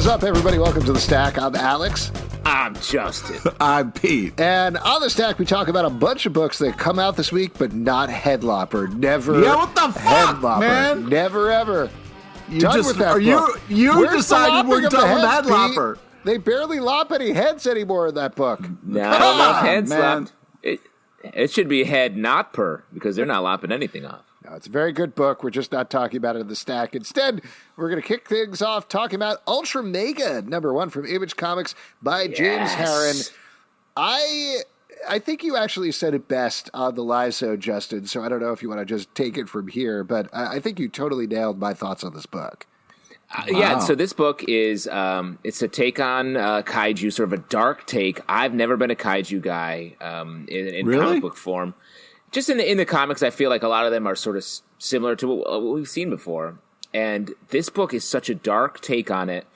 up, everybody? Welcome to The Stack. I'm Alex. I'm Justin. I'm Pete. And on The Stack, we talk about a bunch of books that come out this week, but not Headlopper. Never. Yeah, what the fuck, Headlopper. man? Never, ever. You Done just, with that book. You decided we're done with Headlopper. Pete? They barely lop any heads anymore in that book. Not enough heads left. It should be head not per, because they're not lopping anything off. No, it's a very good book. We're just not talking about it in The Stack. Instead, we're going to kick things off talking about Ultramega, #1 from Image Comics by James Harren. I think you actually said it best on the live show, Justin, so I don't know if you want to just take it from here, but I think you totally nailed my thoughts on this book. Yeah, so this book is it's a take on kaiju, sort of a dark take. I've never been a kaiju guy in Really? comic book form. Just in the comics, I feel like a lot of them are sort of similar to what we've seen before. And this book is such a dark take on it.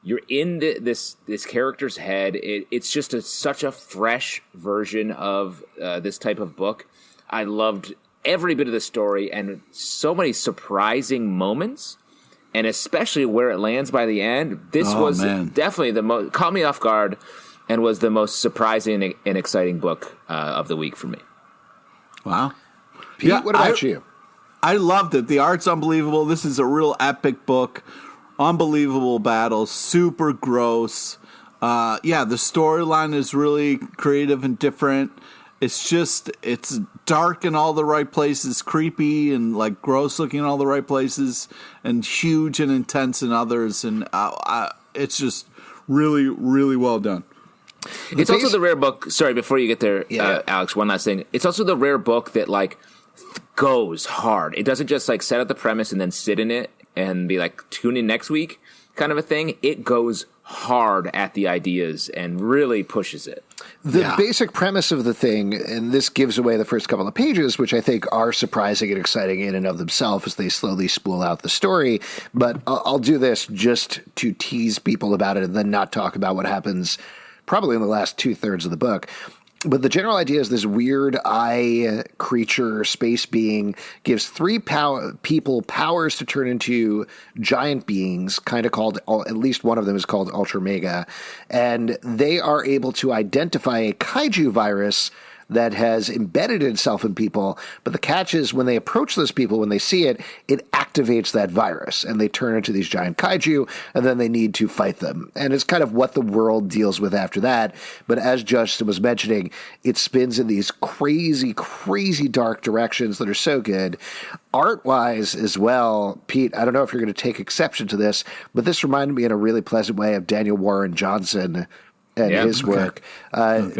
You're in this character's head. It's just such a fresh version of this type of book. I loved every bit of the story and so many surprising moments. And especially where it lands by the end, this was definitely the most, caught me off guard and was the most surprising and exciting book of the week for me. Wow. Pete, what about you? I loved it. The art's unbelievable. This is a real epic book. Unbelievable battles. Super gross. The storyline is really creative and different. It's dark in all the right places, creepy and like gross looking in all the right places, and huge and intense in others. And it's just really, really well done. It's also the rare book. Sorry, before you get there, Alex, one last thing. It's also the rare book that like goes hard. It doesn't just like set up the premise and then sit in it and be like, tune in next week kind of a thing. It goes hard at the ideas and really pushes it. The basic premise of the thing, and this gives away the first couple of pages, which I think are surprising and exciting in and of themselves as they slowly spool out the story. But I'll do this just to tease people about it and then not talk about what happens probably in the last 2/3 of the book. But the general idea is this weird eye creature, space being, gives three people powers to turn into giant beings, kind of called, at least one of them is called Ultramega, and they are able to identify a kaiju virus that has embedded itself in people, but the catch is when they approach those people, when they see it, it activates that virus, and they turn into these giant kaiju, and then they need to fight them. And it's kind of what the world deals with after that, but as Justin was mentioning, it spins in these crazy, crazy dark directions that are so good. Art-wise as well, Pete, I don't know if you're going to take exception to this, but this reminded me in a really pleasant way of Daniel Warren Johnson and his work,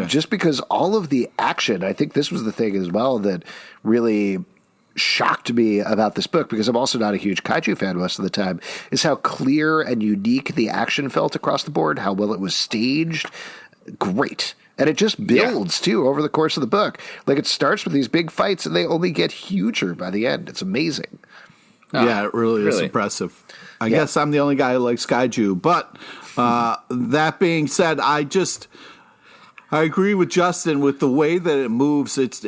just because all of the action, I think this was the thing as well that really shocked me about this book, because I'm also not a huge kaiju fan most of the time, is how clear and unique the action felt across the board, how well it was staged. Great. And it just builds, too, over the course of the book. Like, it starts with these big fights, and they only get huger by the end. It's amazing. Yeah, it really is impressive. I guess I'm the only guy who likes kaiju, but that being said, I agree with Justin with the way that it moves. It's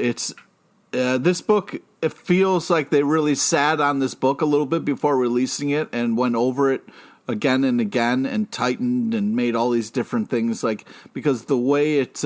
this book. It feels like they really sat on this book a little bit before releasing it and went over it again and again and tightened and made all these different things. Like, because the way it's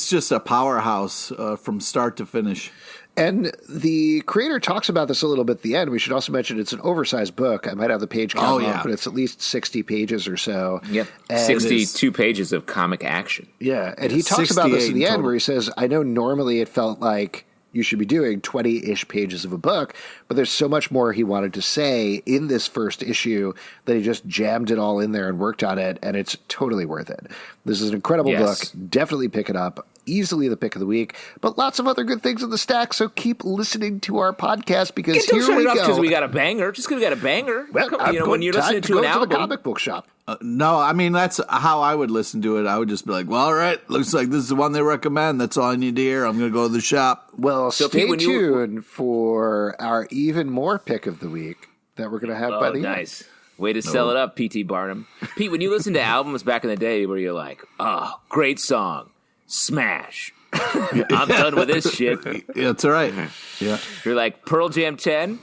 just a powerhouse from start to finish. And the creator talks about this a little bit at the end. We should also mention it's an oversized book. I might have the page count up, but it's at least 60 pages or so. Yep, 62 pages of comic action. Yeah, and he talks about this in the end where he says, I know normally it felt like you should be doing 20-ish pages of a book, but there's so much more he wanted to say in this first issue that he just jammed it all in there and worked on it, and it's totally worth it. This is an incredible book. Definitely pick it up. Easily the pick of the week, but lots of other good things in the stack, so keep listening to our podcast, because here we go. Because we got a banger. Just because we got a banger. Well, when you're listening to an album. The comic book shop. No, I mean, that's how I would listen to it. I would just be like, well, all right, looks like this is the one they recommend. That's all I need to hear. I'm going to go to the shop. Well, so stay tuned for our even more pick of the week that we're going to have by the end. Nice. Way to sell it up, P.T. Barnum. Pete, when you listen to albums back in the day where you're like, oh, great song, smash. I'm done with this shit. That's right. Yeah. You're like, Pearl Jam 10?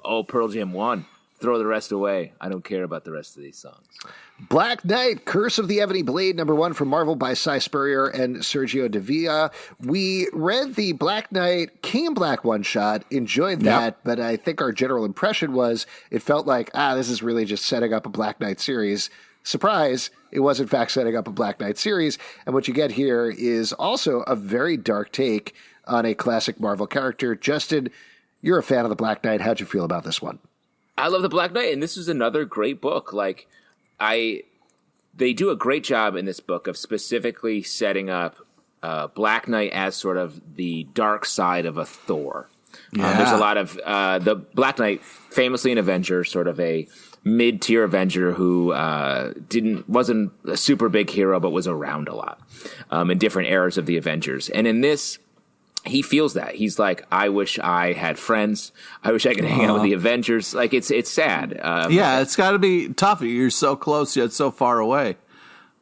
Oh, Pearl Jam 1. throw the rest away. I don't care about the rest of these songs. Black Knight, Curse of the Ebony Blade, #1 from Marvel by Cy Spurrier and Sergio Dávila. We read the Black Knight King in Black one-shot, enjoyed that, but I think our general impression was it felt like, this is really just setting up a Black Knight series. Surprise, it was in fact setting up a Black Knight series, and what you get here is also a very dark take on a classic Marvel character. Justin, you're a fan of the Black Knight. How'd you feel about this one? I love the Black Knight, and this is another great book. They do a great job in this book of specifically setting up Black Knight as sort of the dark side of a Thor. There's a lot of the Black Knight, famously an Avenger, sort of a mid-tier Avenger who wasn't a super big hero, but was around a lot in different eras of the Avengers. And in this, he feels that. He's like, I wish I had friends. I wish I could hang out with the Avengers. Like, it's sad. It's got to be tough. You're so close yet so far away.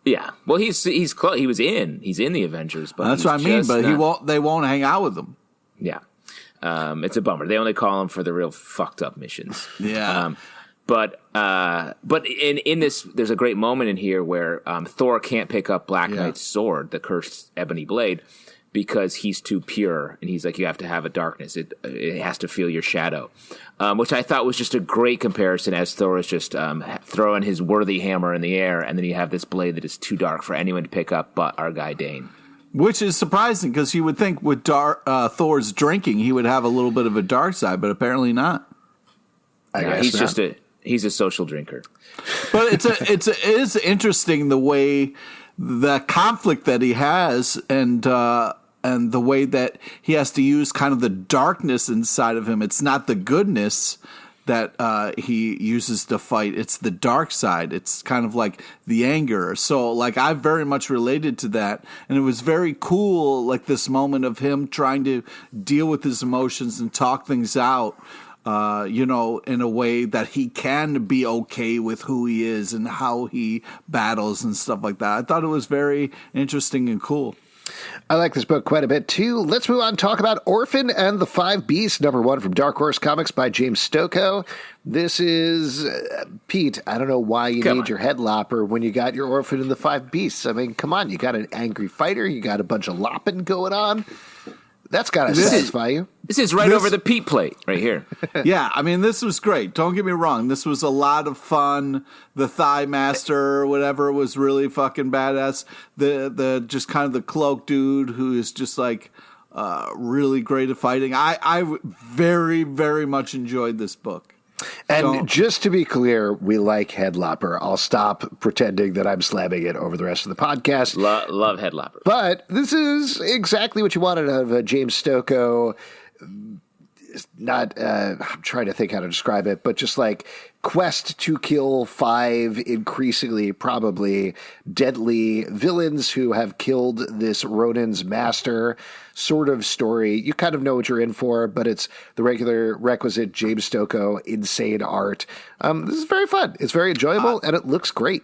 Yeah. Well, he's close. He's in the Avengers, but that's what I mean. But they won't hang out with him. Yeah. It's a bummer. They only call him for the real fucked up missions. Yeah. But in this, there's a great moment in here where Thor can't pick up Black Knight's sword, the cursed ebony blade, because he's too pure, and he's like, you have to have a darkness. It has to feel your shadow, which I thought was just a great comparison, as Thor is just throwing his worthy hammer in the air, and then you have this blade that is too dark for anyone to pick up but our guy Dane. Which is surprising, because you would think with Thor's drinking, he would have a little bit of a dark side, but apparently not. He's a social drinker. But it is interesting the way the conflict that he has, and the way that he has to use kind of the darkness inside of him. It's not the goodness that he uses to fight. It's the dark side. It's kind of like the anger. So like I very much related to that. And it was very cool, like this moment of him trying to deal with his emotions and talk things out, in a way that he can be okay with who he is and how he battles and stuff like that. I thought it was very interesting and cool. I like this book quite a bit, too. Let's move on and talk about Orphan and the Five Beasts, #1 from Dark Horse Comics by James Stokoe. This is, Pete, I don't know why you need your head lopper when you got your Orphan and the Five Beasts. I mean, come on, you got an angry fighter, you got a bunch of lopping going on. That's got to satisfy you. This is over the Pete plate right here. Yeah, I mean, this was great. Don't get me wrong. This was a lot of fun. The Thigh Master or whatever was really fucking badass. The just kind of the cloak dude who is just like really great at fighting. I very, very much enjoyed this book. And just to be clear, we like Headlopper. I'll stop pretending that I'm slamming it over the rest of the podcast. Love Headlopper. But this is exactly what you wanted out of James Stokoe. Not, I'm trying to think how to describe it, but just like quest to kill 5 increasingly probably deadly villains who have killed this Ronin's master sort of story. You kind of know what you're in for, but it's the regular requisite James Stokoe insane art. This is very fun. It's very enjoyable, and it looks great.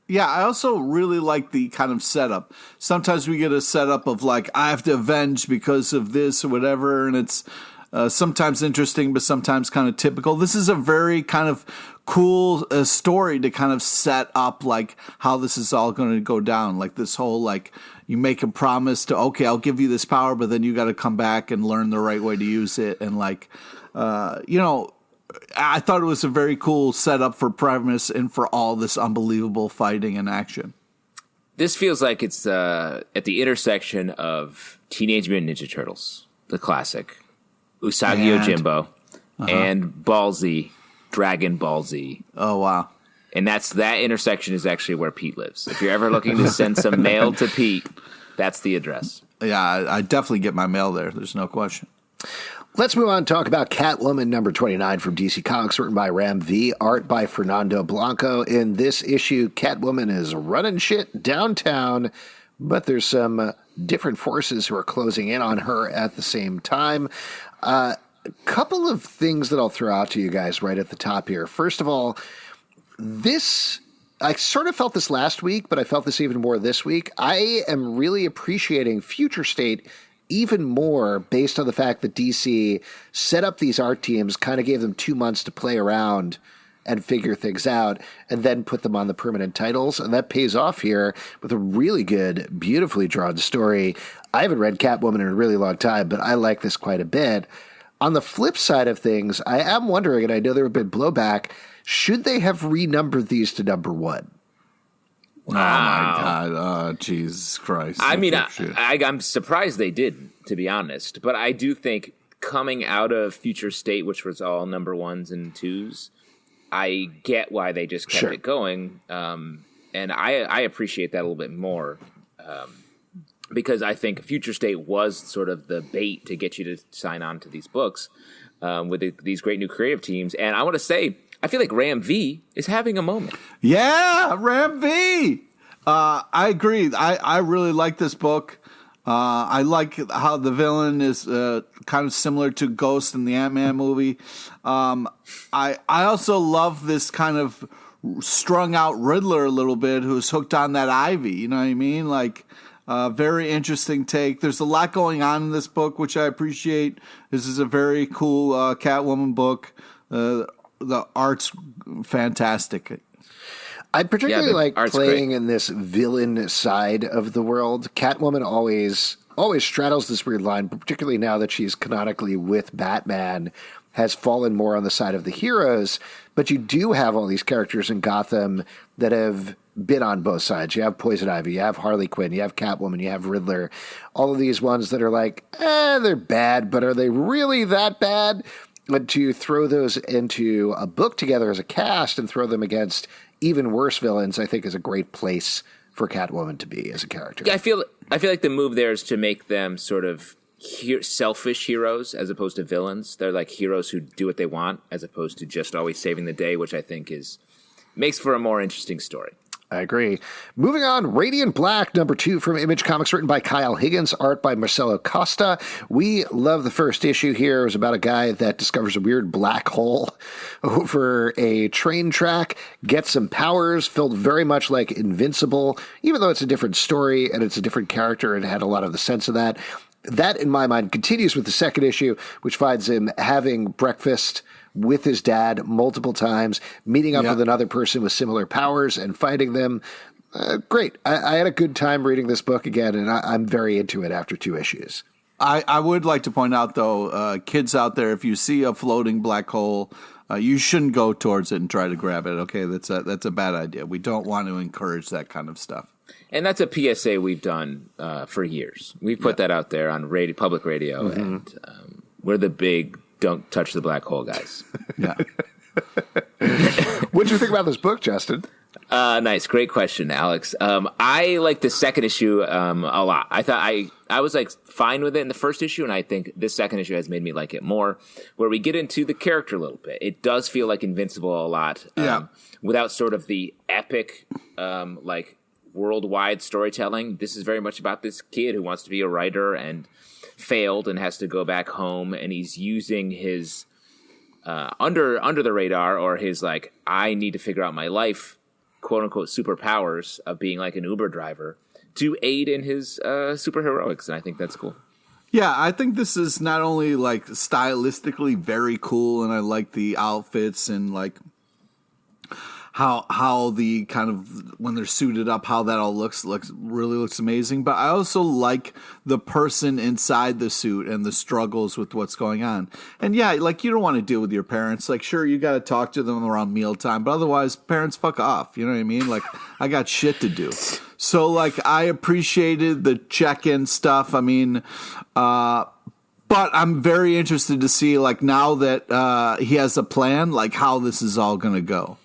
Yeah, I also really like the kind of setup. Sometimes we get a setup of like, I have to avenge because of this or whatever, and it's sometimes interesting, but sometimes kind of typical. This is a very kind of cool story to kind of set up like how this is all going to go down. Like this whole like you make a promise to, okay, I'll give you this power, but then you got to come back and learn the right way to use it. And like, I thought it was a very cool setup for premise and for all this unbelievable fighting and action. This feels like it's at the intersection of Teenage Mutant Ninja Turtles, the classic, Usagi Yojimbo, and Ballsy, Dragon Ball Z. Oh, wow. And that intersection is actually where Pete lives. If you're ever looking to send some mail to Pete, that's the address. Yeah, I definitely get my mail there. There's no question. Let's move on and talk about Catwoman #29 from DC Comics, written by Ram V, art by Fernando Blanco. In this issue, Catwoman is running shit downtown, but there's some different forces who are closing in on her at the same time. A couple of things that I'll throw out to you guys right at the top here. First of all, I sort of felt this last week, but I felt this even more this week. I am really appreciating Future State even more based on the fact that DC set up these art teams, kind of gave them 2 months to play around and figure things out and then put them on the permanent titles. And that pays off here with a really good, beautifully drawn story. I haven't read Catwoman in a really long time, but I like this quite a bit. On the flip side of things, I am wondering, and I know there have been blowback, should they have renumbered these to number 1? Wow. Oh, my God. Oh, Jesus Christ. I mean, I'm surprised they did, to be honest. But I do think coming out of Future State, which was all number 1s and 2s, I get why they just kept it going. And I appreciate that a little bit more. Because I think Future State was sort of the bait to get you to sign on to these books with these great new creative teams. And I want to say, I feel like Ram V is having a moment. Yeah, Ram V. I agree. I really like this book. I like how the villain is kind of similar to Ghost in the Ant-Man movie. I also love this kind of strung out Riddler a little bit who's hooked on that ivy. You know what I mean? Like, very interesting take. There's a lot going on in this book, which I appreciate. This is a very cool Catwoman book. The art's fantastic. I particularly like playing in this villain side of the world. Catwoman always straddles this weird line, particularly now that she's canonically with Batman, has fallen more on the side of the heroes. But you do have all these characters in Gotham that have been on both sides. You have Poison Ivy, you have Harley Quinn, you have Catwoman, you have Riddler. All of these ones that are like, they're bad, but are they really that bad? But to throw those into a book together as a cast and throw them against even worse villains, I think is a great place for Catwoman to be as a character. Yeah, I feel like the move there is to make them sort of selfish heroes as opposed to villains. They're like heroes who do what they want as opposed to just always saving the day, which I think makes for a more interesting story. I agree. Moving on, Radiant Black, number 2 from Image Comics, written by Kyle Higgins, art by Marcelo Costa. We love the first issue here. It was about a guy that discovers a weird black hole over a train track, gets some powers, felt very much like Invincible, even though it's a different story and it's a different character and had a lot of the sense of that. That, in my mind, continues with the second issue, which finds him having breakfast with his dad multiple times, meeting up with another person with similar powers and fighting them. Great. I had a good time reading this book again, and I'm very into it after 2 issues. I would like to point out, though, kids out there, if you see a floating black hole, you shouldn't go towards it and try to grab it, okay? That's a bad idea. We don't want to encourage that kind of stuff. And that's a PSA we've done for years. We've put that out there on public radio, and we're the big don't touch the black hole guys. Yeah. What did you think about this book, Justin? Nice. Great question, Alex. I like the second issue a lot. I thought I was like fine with it in the first issue, and I think this second issue has made me like it more, where we get into the character a little bit. It does feel like Invincible a lot, without sort of the epic, like worldwide storytelling. This is very much about this kid who wants to be a writer and failed and has to go back home, and he's using his under the radar, or his like, I need to figure out my life, quote unquote superpowers of being like an Uber driver to aid in his superheroics, and I think that's cool. Yeah, I think this is not only like stylistically very cool, and I like the outfits and like how the kind of when they're suited up, how that all looks amazing. But I also like the person inside the suit and the struggles with what's going on. And yeah, like you don't want to deal with your parents. Like sure, you got to talk to them around mealtime, but otherwise, parents fuck off. You know what I mean? Like I got shit to do. So like I appreciated the check-in stuff. I mean, but I'm very interested to see like now that he has a plan, like how this is all going to go.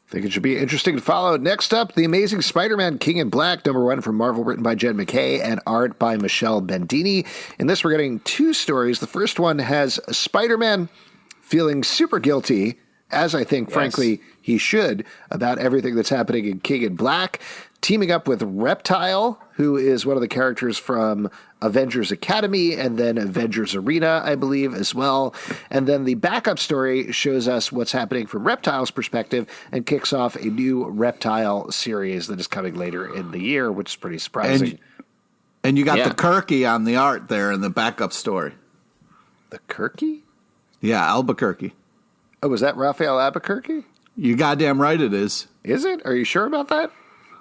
I think it should be interesting to follow. Next up, The Amazing Spider-Man King in Black, number 1 from Marvel, written by Jed MacKay and art by Michele Bandini. In this, we're getting 2 stories. The first one has Spider-Man feeling super guilty, as I think, frankly, he should, about everything that's happening in King in Black, teaming up with Reptile, who is one of the characters from Avengers Academy and then Avengers Arena, I believe, as well. And then the backup story shows us what's happening from Reptile's perspective and kicks off a new Reptile series that is coming later in the year, which is pretty surprising. And you got the Kirky on the art there in the backup story. The Kirky? Yeah, Albuquerque. Oh, was that Raphael Albuquerque? You goddamn right it is. Is it? Are you sure about that?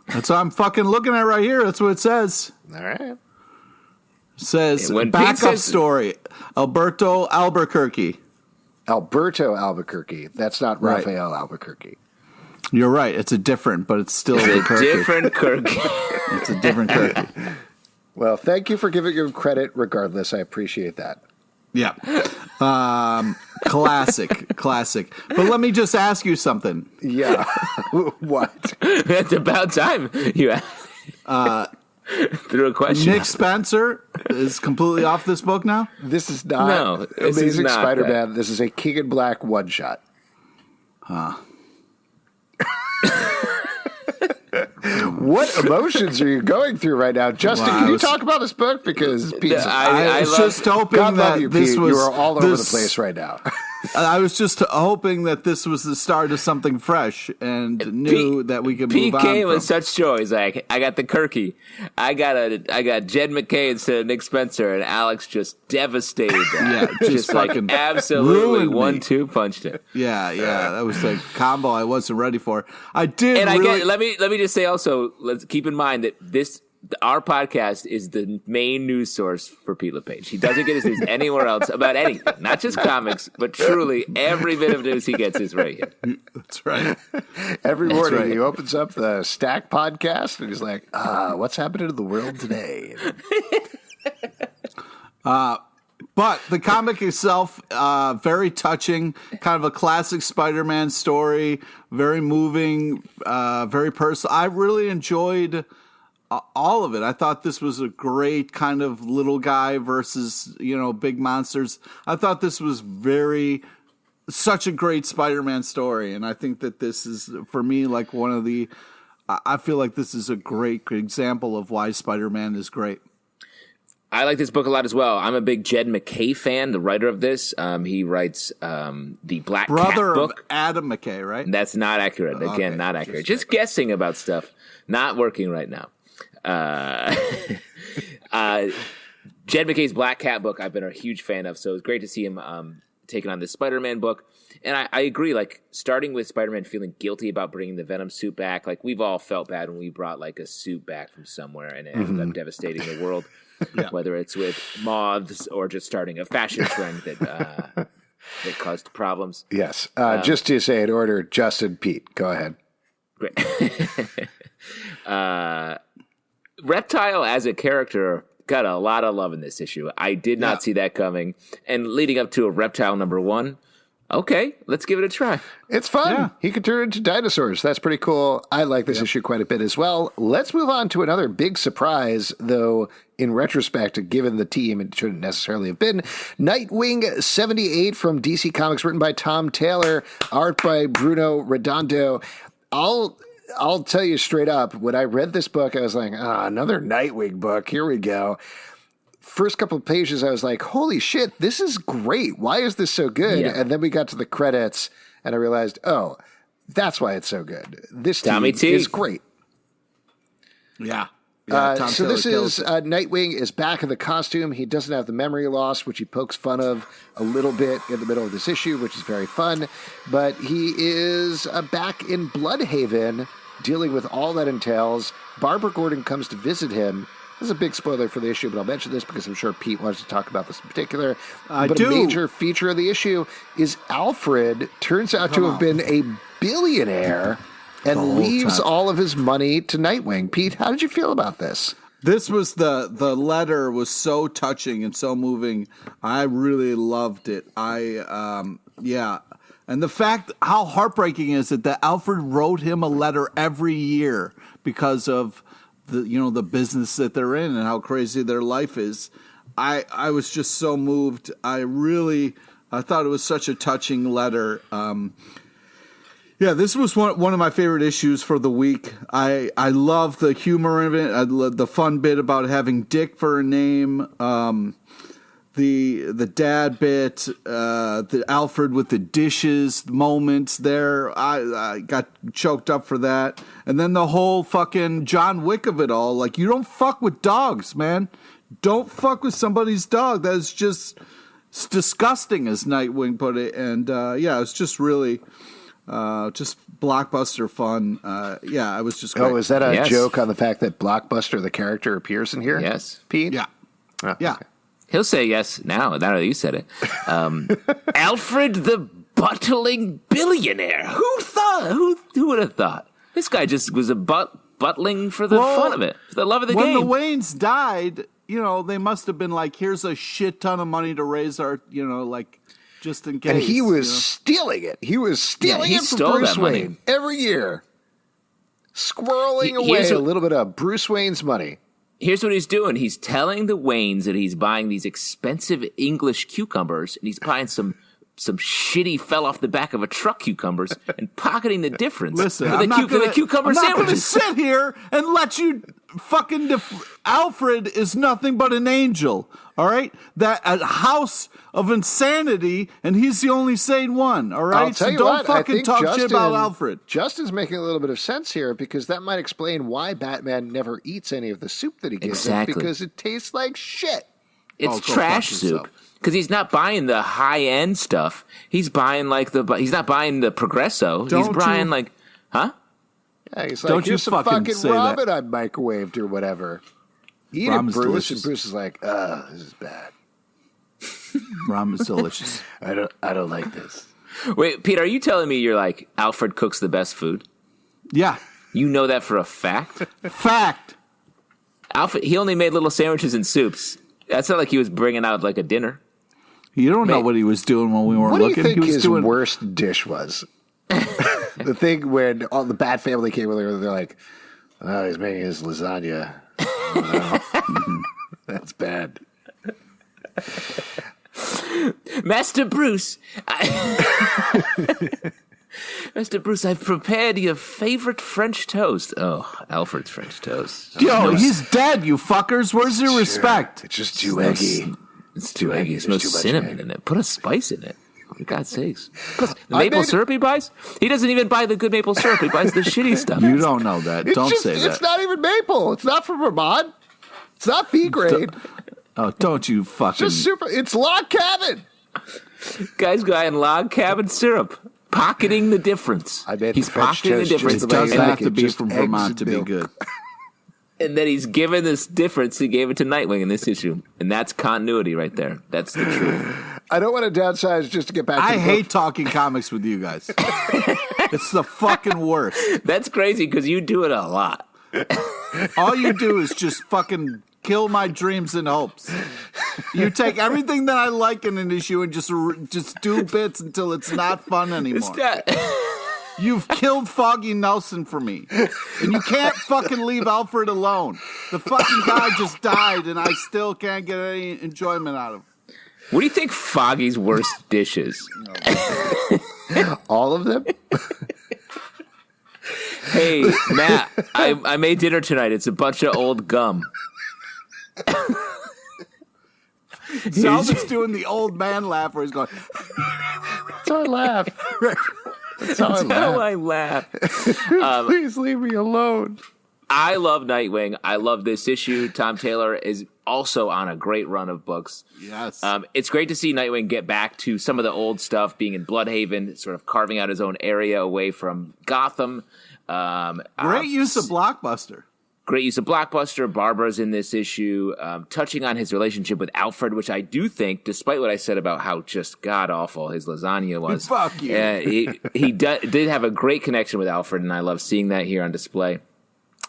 That's what I'm fucking looking at right here. That's what it says. All right. It says When backup story. Alberto Albuquerque. Alberto Albuquerque. That's not Raphael Albuquerque. You're right. It's a different, but it's still a Kirky. different Kirky. It's a different Kirky. Well, thank you for giving your credit regardless. I appreciate that. Yeah. Classic. But let me just ask you something. Yeah. What? It's about time you threw a question. Nick Spencer is completely off this book now? This is not Amazing Spider-Man. That. This is a King in Black one-shot. Huh. What emotions are you going through right now, Justin? Can you talk about this book? Because Pete's, I was just hoping God that love you, this Pete. was you are all over the place right now. I was just hoping that this was the start of something fresh and new that we could move on PK from. with such joy. He's like, I got the Kirky. I got Jed MacKay instead of Nick Spencer, and Alex just devastated that. Yeah, just like absolutely 1-2 punched it. Yeah, that was a combo I wasn't ready for. I did, and really... let me just say also, let's keep in mind that our podcast is the main news source for Pete LePage. He doesn't get his news anywhere else about anything, not just comics, but truly every bit of news he gets is right here. That's right. Every morning he opens up the Stack podcast and he's like, what's happening in the world today? But the comic itself, very touching, kind of a classic Spider-Man story, very moving, very personal. I really enjoyed all of it. I thought this was a great kind of little guy versus, big monsters. I thought this was such a great Spider-Man story. And I think that this is, for me, like I feel like this is a great example of why Spider-Man is great. I like this book a lot as well. I'm a big Jed MacKay fan, the writer of this. He writes the Black Cat book. Brother of Adam MacKay, right? That's not accurate. Again, not accurate. Just guessing about stuff. Not working right now. Jed MacKay's Black Cat book I've been a huge fan of, so it's great to see him taking on this Spider-Man book. And I agree, like, starting with Spider-Man feeling guilty about bringing the Venom suit back, like, we've all felt bad when we brought, like, a suit back from somewhere and it ended up devastating the world, whether it's with moths or just starting a fashion trend that caused problems. Yes. Just to say in order, Justin, Pete, go ahead. Great. Reptile as a character got a lot of love in this issue. I did not see that coming. And leading up to a Reptile #1, okay, let's give it a try. It's fun. Yeah. He could turn into dinosaurs. That's pretty cool. I like this issue quite a bit as well. Let's move on to another big surprise, though in retrospect, given the team, it shouldn't necessarily have been. Nightwing 78 from DC Comics, written by Tom Taylor, art by Bruno Redondo. I'll tell you straight up, when I read this book, I was like, another Nightwing book. Here we go. First couple of pages, I was like, holy shit, this is great. Why is this so good? Yeah. And then we got to the credits, and I realized, that's why it's so good. This team is great. Yeah. So this is Nightwing is back in the costume. He doesn't have the memory loss, which he pokes fun of a little bit in the middle of this issue, which is very fun. But he is back in Bloodhaven, dealing with all that entails. Barbara Gordon comes to visit him. This is a big spoiler for the issue, but I'll mention this because I'm sure Pete wants to talk about this in particular. A major feature of the issue is Alfred turns out to have been a billionaire and leaves all of his money to Nightwing. Pete, how did you feel about this? This was the letter was so touching and so moving. I really loved it. And the fact how heartbreaking is it that Alfred wrote him a letter every year because of the business that they're in and how crazy their life is. I was just so moved. I thought it was such a touching letter. This was one of my favorite issues for the week. I love the humor of it. I love the fun bit about having Dick for a name. The dad bit, the Alfred with the dishes moments there. I got choked up for that. And then the whole fucking John Wick of it all. Like, you don't fuck with dogs, man. Don't fuck with somebody's dog. That's just It's disgusting, as Nightwing put it. And it's just really just blockbuster fun. I was just great. Oh, is that a joke on the fact that Blockbuster, the character, appears in here? Yes. Pete? Yeah. Oh, yeah. Okay. He'll say yes now that you said it. Alfred the Buttling Billionaire. Who would have thought? This guy just was a buttling for the fun of it, for the love of the game. When the Waynes died, they must have been like, here's a shit ton of money to raise our, just in case. And he was stealing it. He was stealing it from Bruce Wayne every year. Squirreling away a little bit of Bruce Wayne's money. Here's what he's doing. He's telling the Waynes that he's buying these expensive English cucumbers, and he's buying some shitty fell off the back of a truck cucumbers and pocketing the difference. Listen, for the cucumber sandwiches. I'm not going to sit here and let you fucking Alfred is nothing but an angel. All right, that a house of insanity, and he's the only sane one. All right, so don't fucking talk shit about Alfred. Justin's making a little bit of sense here because that might explain why Batman never eats any of the soup that he gives him, because it tastes like shit. It's trash soup. Because he's not buying the high end stuff. He's buying he's not buying the Progresso. He's buying huh? Yeah, he's like, here's some fucking ramen I microwaved or whatever. Eat it, Bruce. Delicious. And Bruce is like, this is bad. Ramen's delicious. I don't like this. Wait, Pete, are you telling me you're like, Alfred cooks the best food? Yeah. You know that for a fact? Fact. Alfred, he only made little sandwiches and soups. That's not like he was bringing out like a dinner. You don't know what he was doing when we weren't looking. What do you think his worst dish was? The thing when all the Bat family came over, they're like, oh, he's making his lasagna. That's bad. Master Bruce, Master Bruce, I've prepared your favorite French toast. Oh, Alfred's French toast. Yo, he's dead, you fuckers. Where's your respect? It's just too eggy. It's too eggy. There's no cinnamon in it. Put a spice in it. For God's sakes. Plus, the maple syrup he buys? He doesn't even buy the good maple syrup. He buys the shitty stuff. You don't know that. Don't say that. It's not even maple. It's not from Vermont. It's not B grade. Don't you fucking... Just super... It's log cabin. Guy's buying log cabin syrup. Pocketing the difference. He's pocketing the difference. It doesn't have to be from Vermont to be good. And then he's given this difference. He gave it to Nightwing in this issue. And that's continuity right there. That's the truth. I don't want to downsize just to get back to I hate talking comics with you guys. It's the fucking worst. That's crazy because you do it a lot. All you do is just fucking kill my dreams and hopes. You take everything that I like in an issue and just do bits until it's not fun anymore. You've killed Foggy Nelson for me. And you can't fucking leave Alfred alone. The fucking guy just died and I still can't get any enjoyment out of him. What do you think Foggy's worst dish is? All of them? Hey, Matt, I made dinner tonight. It's a bunch of old gum. Salva's doing the old man laugh where he's going... That's how I laugh. That's how I laugh. Please leave me alone. I love Nightwing. I love this issue. Tom Taylor is also on a great run of books. Yes. It's great to see Nightwing get back to some of the old stuff, being in Bloodhaven, sort of carving out his own area away from Gotham. Great use of Blockbuster. Great use of Blockbuster. Barbara's in this issue, touching on his relationship with Alfred, which I do think, despite what I said about how just god-awful his lasagna was. Fuck you. He did have a great connection with Alfred, and I love seeing that here on display.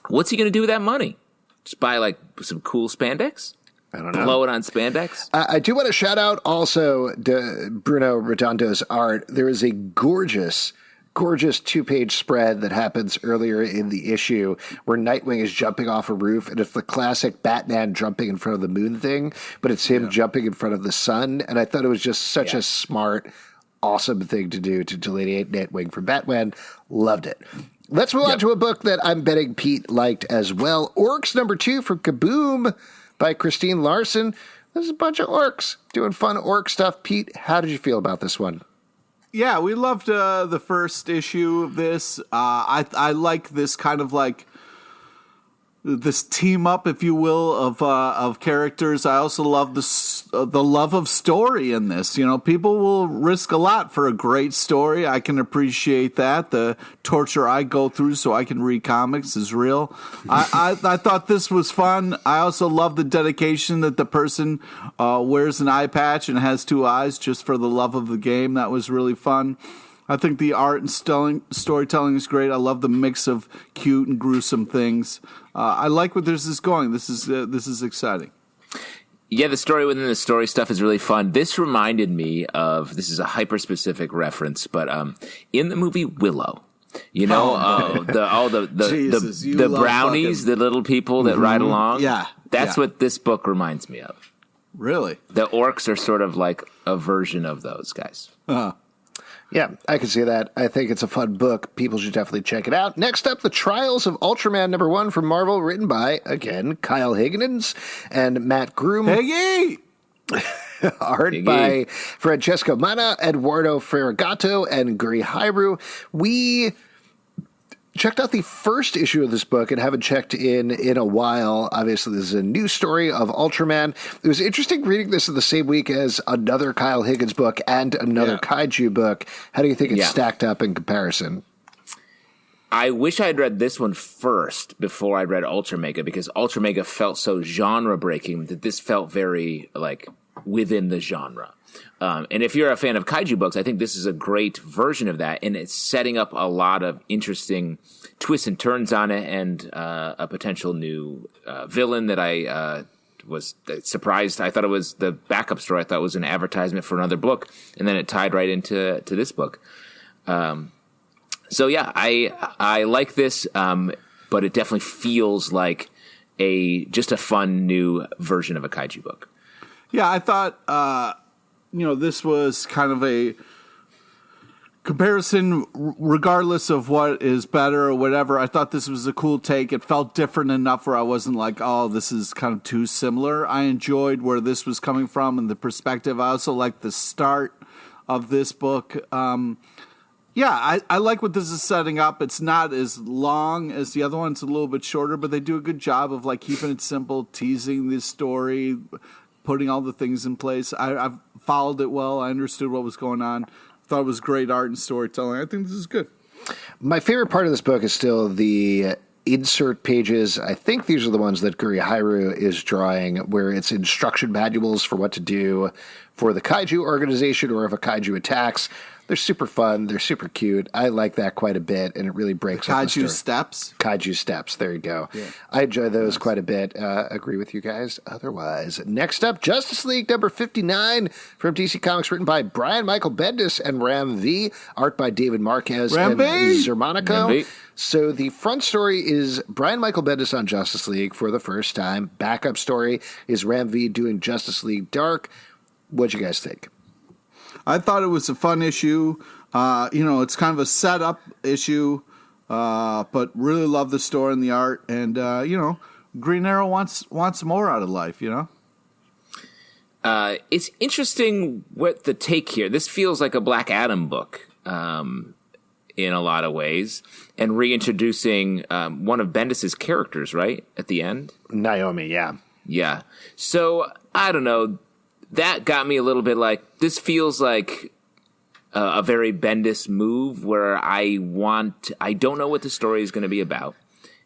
What's he going to do with that money? Just buy, like, some cool spandex? I don't know. Blow it on spandex? I do want to shout out also Bruno Redondo's art. There is a gorgeous 2-page spread that happens earlier in the issue where Nightwing is jumping off a roof, and it's the classic Batman jumping in front of the moon thing, but it's him jumping in front of the sun. And I thought it was just such a smart, awesome thing to do to delineate Nightwing from Batman. Loved it. Let's move on to a book that I'm betting Pete liked as well. Orcs #2 from Kaboom by Christine Larsen. There's a bunch of orcs doing fun orc stuff. Pete, how did you feel about this one? Yeah, we loved the first issue of this. I like this kind of like this team up, if you will, of characters. I also love the love of story in this. You know, people will risk a lot for a great story. I can appreciate that. The torture I go through so I can read comics is real. I thought this was fun. I also love the dedication that the person wears an eye patch and has two eyes just for the love of the game. That was really fun. I think the art and storytelling is great. I love the mix of cute and gruesome things. I like where this is going. This is exciting. Yeah, the story within the story stuff is really fun. This reminded me of, this is a hyper-specific reference, but in the movie Willow, you know, the brownies, the little people that ride along. Yeah. That's what this book reminds me of. Really? The orcs are sort of like a version of those guys. Uh-huh. Yeah, I can see that. I think it's a fun book. People should definitely check it out. Next up, The Trials of Ultraman #1 from Marvel, written by, again, Kyle Higgins and Matt Groom. Higgy! Art by Francesco Manna, Eduardo Ferigato, and Gurihiru. We checked out the first issue of this book and haven't checked in a while. Obviously, this is a new story of Ultraman. It was interesting reading this in the same week as another Kyle Higgins book and another kaiju book. How do you think it's stacked up in comparison? I wish I'd read this one first before I read Ultramega, because Ultramega felt so genre-breaking that this felt very, like, within the genre. And if you're a fan of kaiju books, I think this is a great version of that, and it's setting up a lot of interesting twists and turns on it, and a potential new villain that I was surprised. I thought it was the backup story. I thought it was an advertisement for another book, and then it tied right into this book. So yeah, I like this, but it definitely feels like just a fun new version of a kaiju book. Yeah, I thought this was kind of a comparison, regardless of what is better or whatever. I thought this was a cool take. It felt different enough where I wasn't like, oh, this is kind of too similar. I enjoyed where this was coming from and the perspective. I also like the start of this book. I like what this is setting up. It's not as long as the other one. It's a little bit shorter, but they do a good job of like keeping it simple, teasing this story, putting all the things in place. I've followed it well. I understood what was going on. Thought it was great art and storytelling. I think this is good. My favorite part of this book is still the insert pages. I think these are the ones that Gurihiru is drawing, where it's instruction manuals for what to do for the kaiju organization or if a kaiju attacks. They're super fun. They're super cute. I like that quite a bit, and it really breaks up the story. Kaiju Steps? Kaiju Steps. There you go. Yeah. I enjoy those quite a bit. Agree with you guys otherwise. Next up, Justice League number 59 from DC Comics, written by Brian Michael Bendis and Ram V. Art by David Marquez and Xermanico. So the front story is Brian Michael Bendis on Justice League for the first time. Backup story is Ram V doing Justice League Dark. What'd you guys think? I thought it was a fun issue. It's kind of a setup issue, but really love the story and the art. And, Green Arrow wants more out of life, It's interesting what the take here. This feels like a Black Adam book in a lot of ways, and reintroducing one of Bendis' characters, right, at the end? Naomi, yeah. Yeah. So, I don't know. That got me a little bit like, this feels like a very Bendis move where I don't know what the story is going to be about.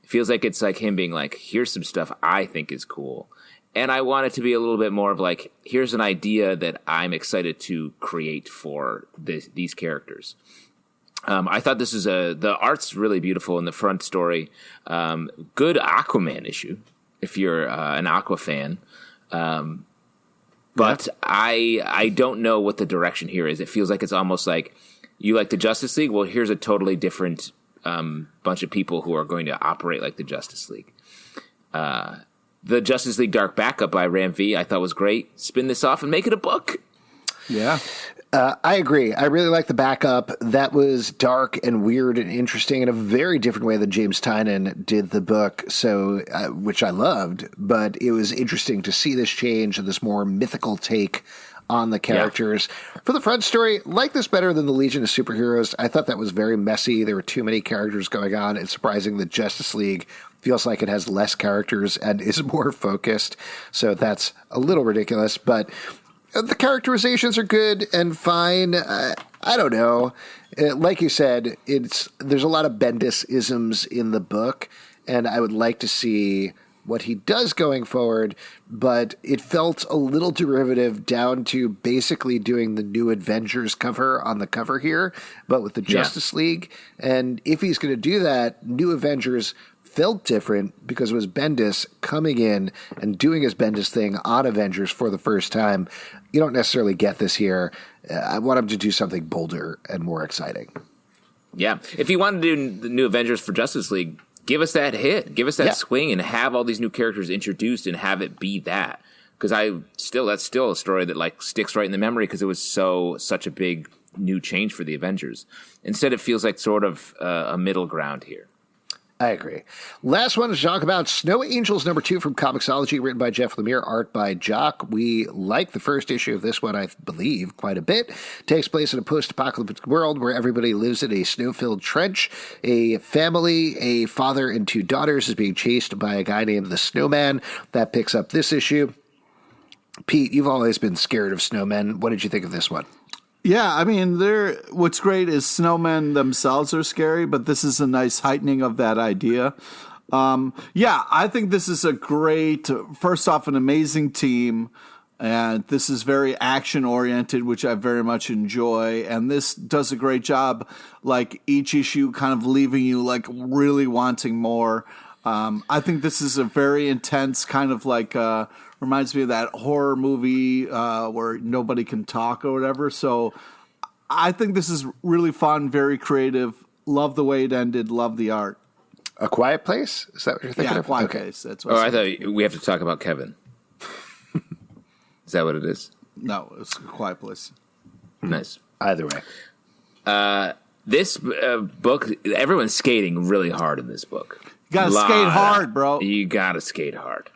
It feels like it's like him being like, here's some stuff I think is cool. And I want it to be a little bit more of like, here's an idea that I'm excited to create for these characters. I thought this is the art's really beautiful in the front story. Good Aquaman issue, if you're an Aqua fan. But I don't know what the direction here is. It feels like it's almost like, you like the Justice League? Well, here's a totally different bunch of people who are going to operate like the Justice League. The Justice League Dark Backup by Ram V I thought was great. Spin this off and make it a book. Yeah. I agree. I really like the backup. That was dark and weird and interesting in a very different way than James Tynion did the book, so which I loved. But it was interesting to see this change and this more mythical take on the characters. Yeah. For the front story, like this better than the Legion of Superheroes. I thought that was very messy. There were too many characters going on. It's surprising that Justice League feels like it has less characters and is more focused. So that's a little ridiculous, but the characterizations are good and fine. I don't know. Like you said, there's a lot of Bendis-isms in the book, and I would like to see what he does going forward, but it felt a little derivative down to basically doing the New Avengers cover on the cover here, but with the Justice League. And if he's going to do that, New Avengers felt different because it was Bendis coming in and doing his Bendis thing on Avengers for the first time. You don't necessarily get this here. I want him to do something bolder and more exciting. Yeah. If he wanted to do the New Avengers for Justice League, give us that hit, give us that swing, and have all these new characters introduced and have it be that. Because that's still a story that like sticks right in the memory because it was such a big new change for the Avengers. Instead, it feels like sort of a middle ground here. I agree. Last one is to talk about Snow Angels #2 from Comixology, written by Jeff Lemire, art by Jock. We like the first issue of this one, I believe, quite a bit. Takes place in a post-apocalyptic world where everybody lives in a snow-filled trench. A family, a father and 2 daughters, is being chased by a guy named the Snowman. That picks up this issue. Pete, you've always been scared of snowmen. What did you think of this one? Yeah, I mean, what's great is snowmen themselves are scary, but this is a nice heightening of that idea. I think this is first off, an amazing team, and this is very action-oriented, which I very much enjoy, and this does a great job, like, each issue kind of leaving you, like, really wanting more. I think this is a very intense kind of, like, reminds me of that horror movie where nobody can talk or whatever. So I think this is really fun, very creative. Love the way it ended. Love the art. A Quiet Place? Is that what you're thinking of? A Quiet Place. That's what I thought we have to talk about Kevin. Is that what it is? No, it's A Quiet Place. Nice. Either way. This book, everyone's skating really hard in this book. You got to skate hard, bro. You got to skate hard.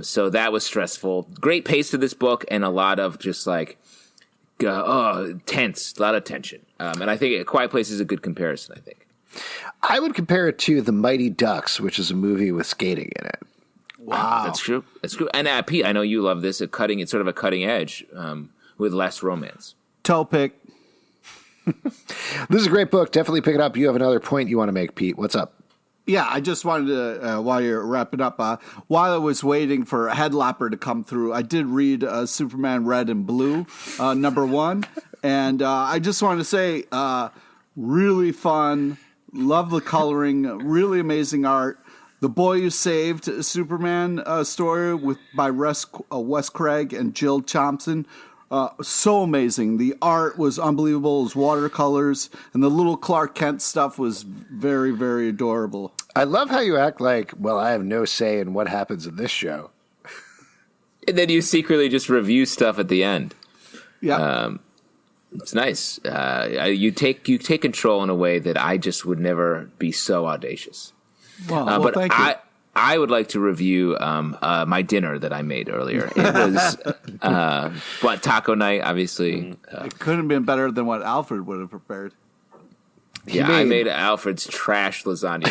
So that was stressful. Great pace to this book and a lot of just like tense, a lot of tension. And I think A Quiet Place is a good comparison, I think. I would compare it to The Mighty Ducks, which is a movie with skating in it. Wow. That's true. And Pete, I know you love this. It's sort of a cutting edge with less romance. Toe pick. This is a great book. Definitely pick it up. You have another point you want to make, Pete. What's up? Yeah, I just wanted to, while you're wrapping up, while I was waiting for Headlapper to come through, I did read Superman Red and Blue, #1. And I just wanted to say, really fun, love the coloring, really amazing art. The Boy Who Saved Superman story by Wes Craig and Jill Thompson. So amazing. The art was unbelievable. It was watercolors, and the little Clark Kent stuff was very, very adorable. I love how you act like, well, I have no say in what happens in this show. And then you secretly just review stuff at the end. Yeah. It's nice. You take control in a way that I just would never be so audacious. Well, but thank you. I would like to review my dinner that I made earlier. It was taco night, obviously. It couldn't have been better than what Alfred would have prepared. I made Alfred's trash lasagna.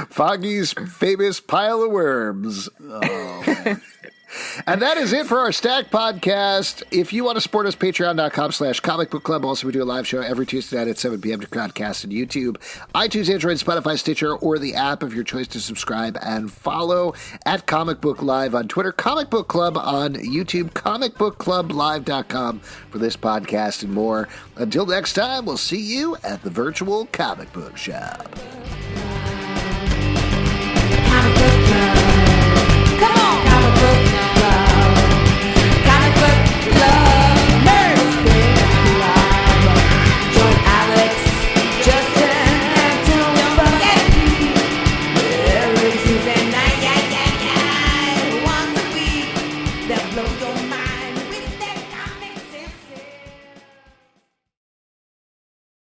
Foggy's famous pile of worms. Oh, man. And that is it for our Stack podcast. If you want to support us, patreon.com/Comic Book Club. Also, we do a live show every Tuesday night at 7 p.m. to podcast and YouTube, iTunes, Android, Spotify, Stitcher, or the app of your choice to subscribe and follow at Comic Book Live on Twitter, Comic Book Club on YouTube, comicbookclublive.com for this podcast and more. Until next time, we'll see you at the virtual comic book shop.